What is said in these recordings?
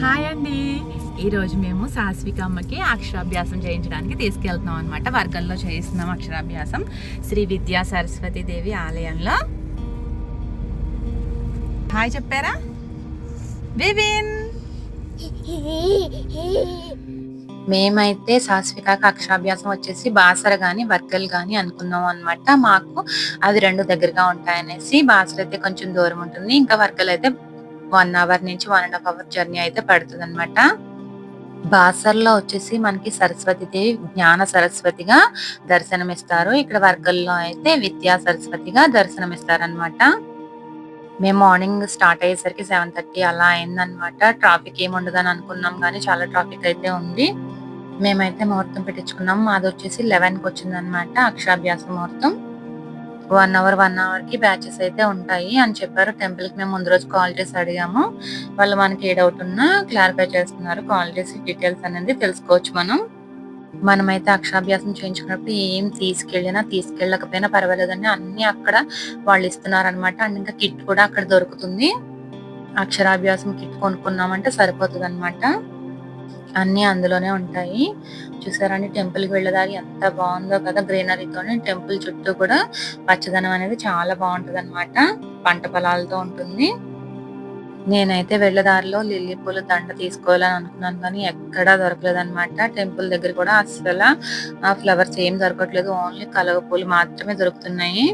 Hi అండి. ఈరోజు మేము సాస్వికమ్మకి అక్షరాభ్యాసం చేయించడానికి తీసుకెళ్తున్నాం అనమాట. వర్గంలో చేయిస్తున్నాం అక్షరాభ్యాసం శ్రీ విద్యా సరస్వతి దేవి ఆలయంలో. హాయ్ చెప్పారా వివిన్? మేమైతే సాస్వికకి అక్షరాభ్యాసం వచ్చేసి బాసర గాని వర్గల్ గాని అనుకున్నాం అనమాట. మాకు అవి రెండు దగ్గరగా ఉంటాయనేసి. బాసర అయితే కొంచెం దూరం ఉంటుంది, ఇంకా వర్గల్ అయితే 1 అవర్ నుంచి 1.5 అవర్ జర్నీ అయితే పడుతుంది అనమాట. బాసర్లో వచ్చేసి మనకి సరస్వతి దేవి జ్ఞాన సరస్వతిగా దర్శనమిస్తారు. ఇక్కడ వర్గల్లో అయితే విద్యా సరస్వతిగా దర్శనమిస్తారనమాట. మేము మార్నింగ్ స్టార్ట్ అయ్యేసరికి 7:30 అలా అయిందనమాట. ట్రాఫిక్ ఏమి ఉండదని అనుకున్నాం కానీ చాలా ట్రాఫిక్ అయితే ఉంది. మేమైతే ముహూర్తం పెట్టించుకున్నాం. మాది వచ్చేసి 11కి వచ్చింది అనమాట అక్షరాభ్యాస ముహూర్తం. 1 అవర్ కి బ్యాచెస్ అయితే ఉంటాయి అని చెప్పారు. టెంపుల్ కి మేము ముందు రోజు కాల్ చేసి అడిగాము. వాళ్ళు మనకి ఏ డౌట్ ఉన్నా క్లారిఫై చేస్తున్నారు. కాల్ చేసి డీటెయిల్స్ అనేది తెలుసుకోవచ్చు. మనమైతే అక్షరాభ్యాసం చేయించుకున్నప్పుడు ఏం తీసుకెళ్ళకపోయినా పర్వాలేదండి, అన్ని అక్కడ వాళ్ళు ఇస్తున్నారనమాట. అండ్ ఇంకా కిట్ కూడా అక్కడ దొరుకుతుంది. అక్షరాభ్యాసం కిట్ కొనుక్కున్నామంటే సరిపోతుంది అనమాట. అన్ని అందులోనే ఉంటాయి. చూసారండి టెంపుల్ కి వెళ్ళేదారి ఎంత బాగుందో కదా, గ్రీనరీతోని. టెంపుల్ చుట్టూ కూడా పచ్చదనం అనేది చాలా బాగుంటది అనమాట. పంట పొలాలతో ఉంటుంది. నేనైతే వెళ్ళేదారిలో లిల్లీ పూల దండ తీసుకోవాలని అనుకున్నాను కానీ ఎక్కడా దొరకలేదు అనమాట. టెంపుల్ దగ్గర కూడా అసలు ఫ్లవర్స్ ఏం దొరకట్లేదు, ఓన్లీ కలువ పూలు మాత్రమే దొరుకుతున్నాయి.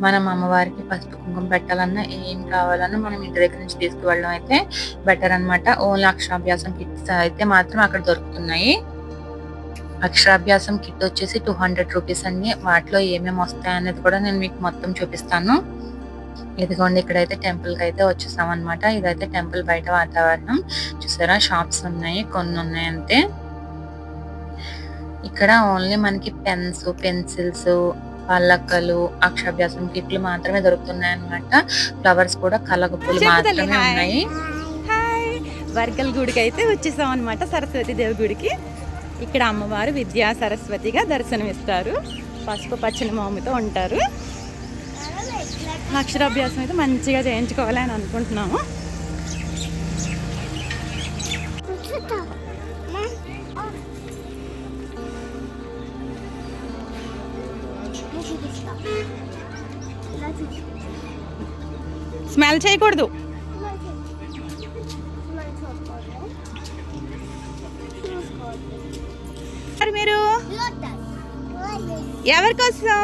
మనం అమ్మవారికి పసుపు కుంకుమ పెట్టాలన్నా ఏం కావాలన్నా మనం ఇంటి దగ్గర నుంచి తీసుకువెళ్ళడం అయితే బెటర్ అనమాట. ఓన్లీ అక్షరాభ్యాసం కిట్స్ అయితే మాత్రం అక్కడ దొరుకుతున్నాయి. అక్షరాభ్యాసం కిట్ వచ్చేసి 200 రూపీస్ అండి. వాటిలో ఏమేమి వస్తాయి అనేది కూడా నేను మీకు మొత్తం చూపిస్తాను. ఇదిగోండి ఇక్కడైతే టెంపుల్ కి అయితే వచ్చేసాం అనమాట. ఇదైతే టెంపుల్ బయట వాతావరణం. చూసారా షాప్స్ ఉన్నాయి, కొన్ని ఉన్నాయి అంతే. ఇక్కడ ఓన్లీ మనకి పెన్స్, పెన్సిల్స్, పల్లక్కలు, అక్షరాభ్యాసం కిట్లు మాత్రమే దొరుకుతున్నాయి అనమాట. ఫ్లవర్స్ కూడా కలగపూలు మాత్రమే ఉన్నాయి. వర్గల్ గుడికి అయితే వచ్చేసాం అనమాట, సరస్వతి దేవి గుడికి. ఇక్కడ అమ్మవారు విద్యా సరస్వతిగా దర్శనమిస్తారు. పసుపు పచ్చని మామితో ఉంటారు. అక్షరాభ్యాసం అయితే మంచిగా చేయించుకోవాలని అనుకుంటున్నాము. స్మెల్ చేయకూడదు. మీరు ఎవరి కోసం?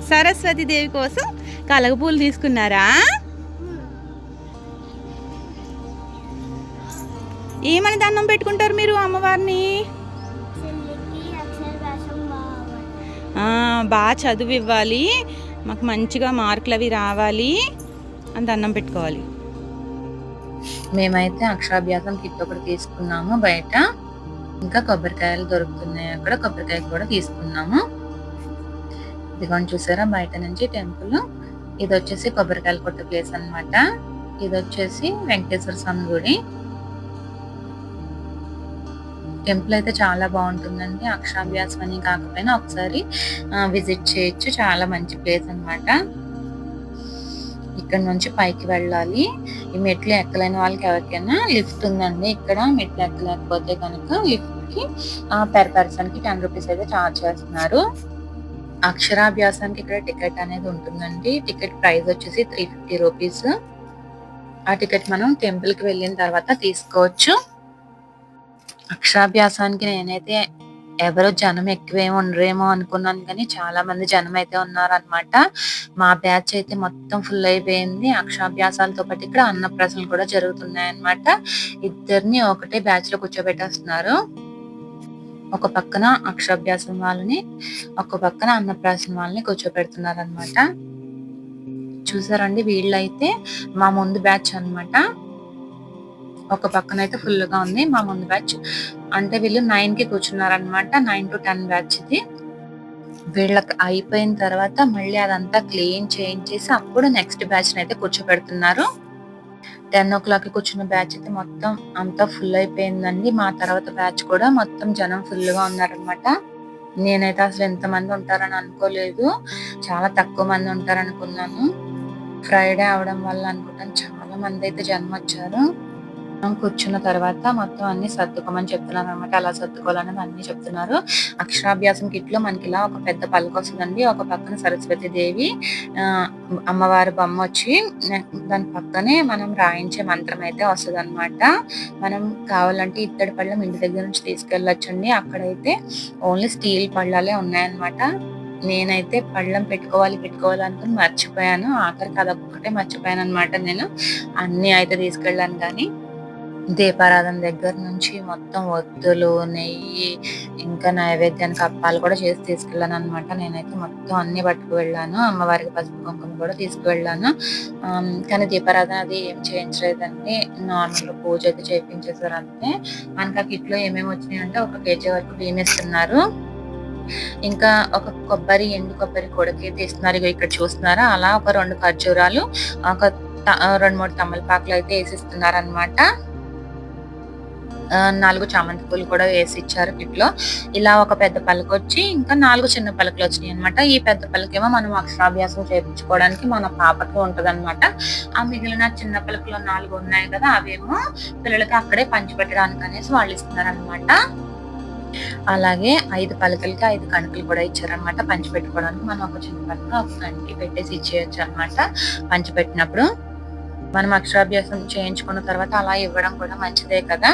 సరస్వతి దేవి కోసం కలగపూలు తీసుకున్నారా? ఏమని దండం పెట్టుకుంటారు మీరు అమ్మవారిని? బాగా చదువు ఇవ్వాలి, మాకు మంచిగా మార్కులు అవి రావాలి అని దండం పెట్టుకోవాలి. మేమైతే అక్షరాభ్యాసం కిట్ ఒకటి తీసుకున్నాము బయట. ఇంకా కొబ్బరికాయలు దొరుకుతున్నాయి అక్కడ, కొబ్బరికాయ కూడా తీసుకున్నాము. ఇదిగోండి చూసారా బయట నుంచి టెంపుల్. ఇది వచ్చేసి కొబ్బరికాయలు కొట్టే ప్లేస్ అనమాట. ఇది వచ్చేసి వెంకటేశ్వర స్వామి గుడి. టెంపుల్ అయితే చాలా బాగుంటుందండి. అక్షరాభ్యాసం అని కాకపోయినా ఒకసారి విజిట్ చేయొచ్చు. చాలా మంచి ప్లేస్ అనమాట. ఇక్కడ నుంచి పైకి వెళ్ళాలి. ఈ మెట్లు ఎక్కలేని వాళ్ళకి ఎవరికైనా లిఫ్ట్ ఉందండి. ఇక్కడ మెట్లు ఎక్కలేకపోతే కనుక లిఫ్ట్ కి పర్ పర్సన్ కి 10 రూపీస్ అయితే చార్జ్ చేస్తున్నారు. అక్షరాభ్యాసానికి ఇక్కడ టికెట్ అనేది ఉంటుందండి. టికెట్ ప్రైస్ వచ్చేసి 350 రూపీస్. ఆ టికెట్ మనం టెంపుల్ కి వెళ్ళిన తర్వాత తీసుకోవచ్చు. అక్షరాభ్యాసానికి నేనైతే ఎవరో జనం ఎక్కువేమో ఉండరేమో అనుకున్నాను కానీ చాలా మంది జనం అయితే ఉన్నారనమాట. మా బ్యాచ్ అయితే మొత్తం ఫుల్ అయిపోయింది. అక్షరాభ్యాసాలతో పాటు ఇక్కడ అన్నప్రాసనలు కూడా జరుగుతున్నాయి అనమాట. ఇద్దరిని ఒకటే బ్యాచ్ లో కూర్చోబెట్టేస్తున్నారు. ఒక పక్కన అక్షరాభ్యాసం వాళ్ళని, ఒక పక్కన అన్నప్రాసన వాళ్ళని కూర్చోబెడుతున్నారు అనమాట. చూసారండి వీళ్ళైతే మా ముందు బ్యాచ్ అనమాట. ఒక పక్కన అయితే ఫుల్ గా ఉంది మా ముందు బ్యాచ్. అంటే వీళ్ళు 9కి కూర్చున్నారనమాట. 9 to 10 బ్యాచ్ ఇది. వీళ్ళకి అయిపోయిన తర్వాత మళ్ళీ అదంతా క్లీన్ చేయించేసి అప్పుడు నెక్స్ట్ బ్యాచ్ అయితే కూర్చోబెడుతున్నారు. 10 o'clock కూర్చున్న బ్యాచ్ అయితే మొత్తం అంతా ఫుల్ అయిపోయిందండి. మా తర్వాత బ్యాచ్ కూడా మొత్తం జనం ఫుల్ గా ఉన్నారనమాట. నేనైతే అసలు ఎంత మంది ఉంటారని అనుకోలేదు, చాలా తక్కువ మంది ఉంటారనుకున్నాను. ఫ్రైడే అవడం వల్ల అనుకుంటాను చాలా మందైతే జనమొచ్చారు. కూర్చున్న తర్వాత మొత్తం అన్నీ సర్దుకోమని చెప్తున్నారనమాట. ఎలా సర్దుకోవాలనేది అన్నీ చెప్తున్నారు. అక్షరాభ్యాసం కిట్‌లో మనకిలా ఒక పెద్ద పలకొస్తదండి. ఒక పక్కన సరస్వతి దేవి ఆహ్, అమ్మవారి బొమ్మొచ్చి దాని పక్కనే మనం రాయించే మంత్రమైతే వస్తదనమాట. మనం కావాలంటే ఇత్తడి పళ్ళెం ఇంటి దగ్గర నుంచి తీసుకెళ్ళొచ్చండి. అక్కడైతే ఓన్లీ స్టీల్ పళ్ళాలే ఉన్నాయన్నమాట. నేనైతే పళ్ళెం పెట్టుకోవాలి అనుకుని మర్చిపోయాను. ఆఖరికి అదొక్కటే మర్చిపోయాననమాట నేను. అన్నీ అయితే తీసుకెళ్ళాను గానీ దీపారాధన దగ్గర నుంచి మొత్తం ఒత్తులు, నెయ్యి, ఇంకా నైవేద్యానికి అప్పాలు కూడా చేసి తీసుకెళ్ళాననమాట. నేనైతే మొత్తం అన్నీ పట్టుకు వెళ్ళాను. అమ్మవారికి పసుపు, కుంకుమ కూడా తీసుకువెళ్ళాను. కానీ దీపారాధన అది ఏం చేయించలేదండి. నార్మల్‌గా పూజ అయితే చేపించేసారు అంతే. మనకు ఆ కిట్‌లో ఏమేమి వచ్చినాయంటే 1 కేజీ వరకు బియ్యమిస్తున్నారు. ఇంకా ఒక కొబ్బరి, ఎండు కొబ్బరి కొడకైతే ఇస్తున్నారు. ఇగో ఇక్కడ చూస్తున్నారా? అలా ఒక 2 ఖర్జూరాలు, ఒక 2, 3 తమలపాకులు అయితే ఏసిస్తున్నారనమాట. 4 చామంతి పూలు కూడా వేసిచ్చారు కిట్‌లో. ఇలా ఒక పెద్ద పలకొచ్చి ఇంకా 4 చిన్న పలకలొచ్చినాయన్నమాట. ఈ పెద్ద పలకేమో మనం అక్షరాభ్యాసం చేపించుకోవడానికి మన పాపకి ఉంటదన్నమాట. ఆ మిగిలిన చిన్న పలకలో 4 ఉన్నాయి కదా! అవేమో పిల్లలకి అక్కడే పంచిపెట్టడానికనేసి వాళ్ళిస్తున్నారన్నమాట. అలాగే 5 పలకలకి 5 కణికలు కూడా ఇచ్చారన్నమాట పంచిపెట్టుకోవడానికి. మనం ఒక చిన్న పలక, ఒక గంటి పెట్టేసి ఇచ్చేయొచ్చన్నమాట పంచిపెట్టినప్పుడు. మనం అక్షరాభ్యాసం చేయించుకున్న తర్వాత అలా ఇవ్వడం కూడా మంచిదే కదా!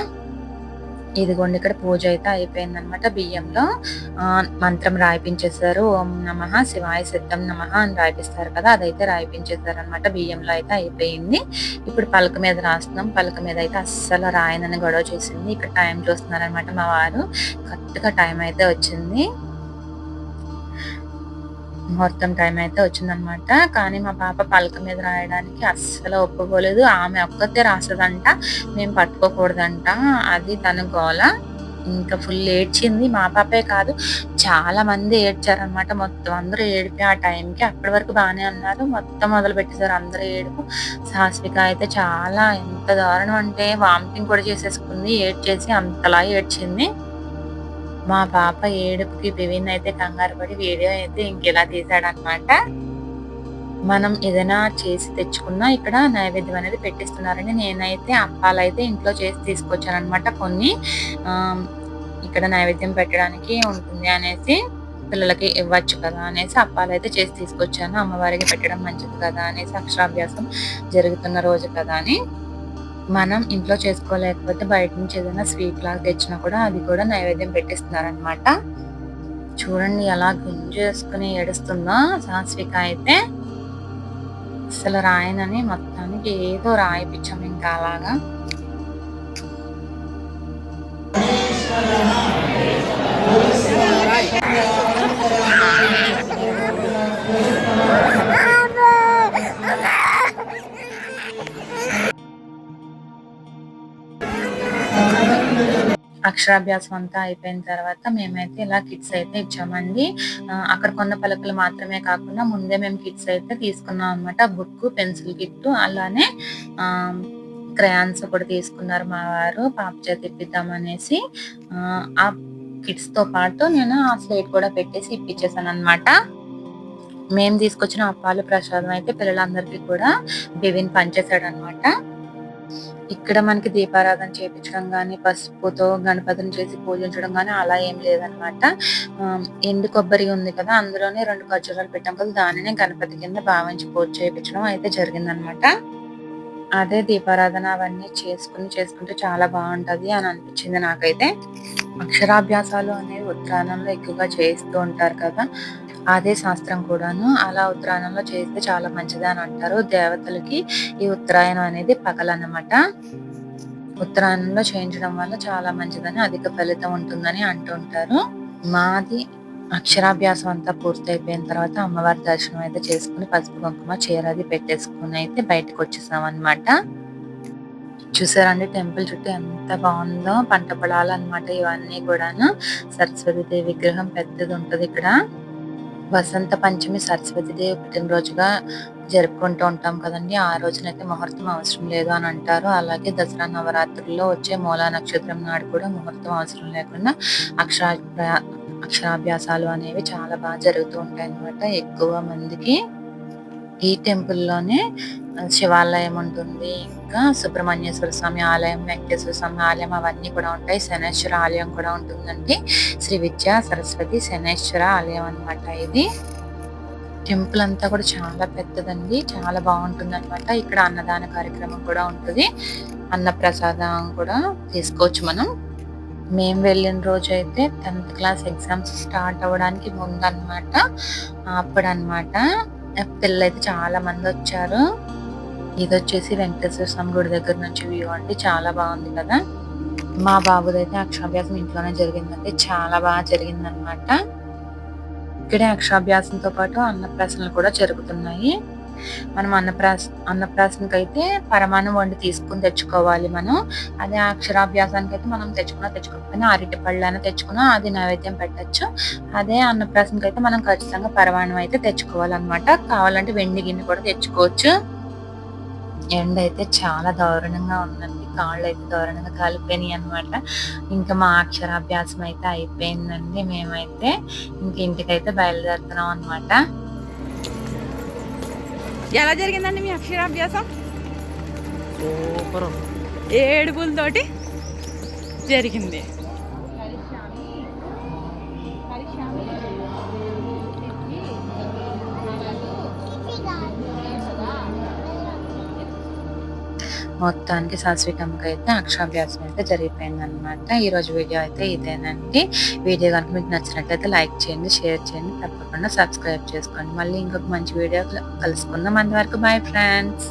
ఇదిగోండి ఇక్కడ పూజ అయితే అయిపోయిందనమాట. బియ్యంలో మంత్రం రాయిపించేశారు. ఓం నమః శివాయ సిద్ధం నమః అని రాయిపిస్తారు కదా! అదైతే రాయిపించేశారనమాట. బియ్యంలో అయితే అయిపోయింది. ఇప్పుడు పలక మీద రాస్తున్నాం. పలక మీద అయితే అస్సలు రాయనని గొడవ చేసింది. ఇక్కడ టైం చూస్తున్నారనమాట మా వారు. కరెక్ట్‌గా టైం అయితే వచ్చింది. ముహూర్తం టైం అయితే వచ్చిందనమాట. కానీ మా పాప పలక మీద రాయడానికి అస్సలు ఒప్పుకోలేదు. ఆమె ఒక్కతే రాస్తదంట. మేము పట్టుకోకూడదంట. అది తన గోల. ఇంకా ఫుల్ ఏడ్చింది. మా పాపే కాదు చాలా మంది ఏడ్చారనమాట. మొత్తం అందరూ ఏడిపి ఆ టైంకి అప్పటి వరకు బానే ఉన్నారు. మొత్తం మొదలుపెట్టేసారు అందరూ ఏడుపు. సాత్విక అయితే చాలా ఎంత దారుణం అంటే వామిటింగ్ కూడా చేసేసుకుంది. ఏడ్చేసి అంతలా ఏడ్చింది. మా పాప ఏడుపుకి బివిన్ అయితే కంగారు పడి వీడియో అయితే ఇంకిలా తీశాడనమాట. మనం ఏదైనా చేసి తెచ్చుకున్నా ఇక్కడ నైవేద్యం అనేది పెట్టిస్తున్నారండి. నేనైతే అప్పాలైతే ఇంట్లో చేసి తీసుకొచ్చాననమాట కొన్ని. ఆహ్, ఇక్కడ నైవేద్యం పెట్టడానికి ఉంటుంది అనేసి, పిల్లలకి ఇవ్వచ్చు కదా అనేసి అప్పాలైతే చేసి తీసుకొచ్చాను. అమ్మవారికి పెట్టడం మంచిది కదా అనేసి అక్షరాభ్యాసం జరుగుతున్న రోజు కదా అని. మనం ఇంట్లో చేసుకోలేకపోతే బయట నుంచి ఏదైనా స్వీట్ లాగా తెచ్చినా కూడా అది కూడా నైవేద్యం పెట్టిస్తున్నారనమాట. చూడండి ఎలా గుంజేసుకొని ఏడుస్తుందో సాత్విక అయితే. అసలు రాయనని మొత్తానికి ఏదో రాయిపిచ్చాము ఇంకా అలాగా. అక్షరాభ్యాసం అంతా అయిపోయిన తర్వాత మేమైతే ఇలా కిట్స్ అయితే ఇచ్చామండి. అక్కడ కొన్న పలకలు మాత్రమే కాకుండా ముందే మేము కిట్స్ అయితే తీసుకున్నాం అనమాట. బుక్కు, పెన్సిల్ కిట్టు అలానే ఆహ్, క్రయాన్స్ కూడా తీసుకున్నారు మా వారు. పాప చేత ఇప్పిద్దామనేసి. ఆ కిట్స్‌తో పాటు నేను ఆ స్లేట్ కూడా పెట్టేసి ఇప్పిచ్చేసాననమాట. మేము తీసుకొచ్చిన అప్పాలు, ప్రసాదం అయితే పిల్లలందరికీ కూడా బివిన్ పంచేసాడనమాట. ఇక్కడ మనకి దీపారాధన చేపించడం గాని, పసుపుతో గణపతిని చేసి పూజించడం గాని అలా ఏం లేదనమాట. ఎండు కొబ్బరి ఉంది కదా! అందులోనే 2 ఖర్జూరాలు పెట్టాం కదా! దానినే గణపతి కింద భావించి పూజ చేపించడం అయితే జరిగిందనమాట. అదే దీపారాధన అవన్నీ చేసుకుంటే చాలా బావుంటది అని అనిపించింది నాకైతే. అక్షరాభ్యాసాలు అనేవి ఉత్తరాయణంలో ఎక్కువగా చేయిస్తూ ఉంటారు కదా! అదే శాస్త్రం కూడాను. అలా ఉత్తరాయణంలో చేస్తే చాలా మంచిది అని అంటారు. దేవతలకి ఈ ఉత్తరాయణం అనేది పగలన్నమాట. ఉత్తరాయణంలో చేయించడం వల్ల చాలా మంచిదని, అధిక ఫలితం ఉంటుందని అంటుంటారు. మాది అక్షరాభ్యాసం అంతా పూర్తయిపోయిన తర్వాత అమ్మవారి దర్శనం అయితే చేసుకొని పసుపు, కుంకుమ, చీర అది పెట్టేసుకొని అయితే బయటకొచ్చేసామనమాట. చూసారండి టెంపుల్ చుట్టూ ఎంత బావుందో. పంట పొలాలన్నమాట ఇవన్నీ కూడాను. సరస్వతీదేవి విగ్రహం పెద్దదుంటది ఇక్కడ. వసంత పంచమి సరస్వతీదేవి పుట్టినరోజుగా జరుపుకుంటూ ఉంటాం కదండీ! ఆ రోజునైతే ముహూర్తం అవసరం లేదు అని అంటారు. అలాగే దసరా నవరాత్రుల్లో వచ్చే మూలా నక్షత్రం నాడు కూడా ముహూర్తం అవసరం లేకుండా అక్షరాభ్యాసాలు అనేవి చాలా జరుగుతూ ఉంటాయన్నమాట ఎక్కువ మందికి. ఈ టెంపుల్‌లోనే శివాలయం ఉంటుంది. ఇంకా సుబ్రహ్మణ్యేశ్వర స్వామి ఆలయం, వెంకటేశ్వర స్వామి ఆలయం అవన్నీ కూడా ఉంటాయి. శనైశ్వర ఆలయం కూడా ఉంటుందండి. శ్రీ విద్యా సరస్వతి శనైశ్వర ఆలయం అన్నమాట ఇది. టెంపుల్ అంతా కూడా చాలా పెద్దదండి. చాలా బావుంటుందన్నమాట. ఇక్కడ అన్నదాన కార్యక్రమం కూడా ఉంటది. అన్నప్రసాదం కూడా తీసుకోవచ్చు మనం. మేము వెళ్ళిన రోజైతే 10థ్ క్లాస్ ఎగ్జామ్స్ స్టార్ట్ అవ్వడానికి ముందన్నమాట. అప్పుడన్నమాట. పిల్లలైతే చాలా మందొచ్చారు. ఇదొచ్చేసి వెంకటేశ్వర స్వామి గుడి దగ్గర నుంచి వ్యూ అండి. చాలా బాగుంది కదా! మా బాబుదైతే అక్షరాభ్యాసం ఇంట్లోనే జరిగిందండి. చాలా బాగా జరిగిందన్నమాట. ఇక్కడే అక్షరాభ్యాసంతో పాటు అన్నప్రాసనలు కూడా జరుగుతున్నాయి. మనం అన్నప్రాసనకైతే పరమాన్నం వండి తీసుకొని తెచ్చుకోవాలి మనం. అదే అక్షరాభ్యాసానికైతే మనం తెచ్చుకోకపోయినా అరటి పళ్ళైనా తెచ్చుకున్నా అది నైవేద్యం పెట్టొచ్చు. అదే అన్నప్రాసనకైతే మనం ఖచ్చితంగా పరమాన్నం అయితే తెచ్చుకోవాలన్నమాట. కావాలంటే వెండి గిన్నె కూడా తెచ్చుకోవచ్చు. ఎండ అయితే చాలా దారుణంగా ఉందండి. కాళ్ళైతే దారుణంగా కాలిపోయినాయి అన్నమాట. ఇంకా మా అక్షరాభ్యాసం అయితే అయిపోయిందండి. మేమైతే ఇంక ఇంటికైతే బయలుదేరుతున్నాం అన్నమాట. ఎలా జరిగిందండి మీ అక్షరాభ్యాసం? సూపర్. ఏడుపులతోటి జరిగింది. మొత్తానికి సాత్వికంగా అయితే అక్షరాభ్యాసం అయితే జరిగిపోయిందనమాట. ఈరోజు వీడియో అయితే ఇదేనండి. వీడియో కనుక మీకు నచ్చినట్లయితే లైక్ చేయండి, షేర్ చేయండి, తప్పకుండా సబ్స్క్రైబ్ చేసుకోండి. మళ్ళీ ఇంకొక మంచి వీడియో కలుసుకుందాం. అంతవరకు బాయ్ ఫ్రెండ్స్.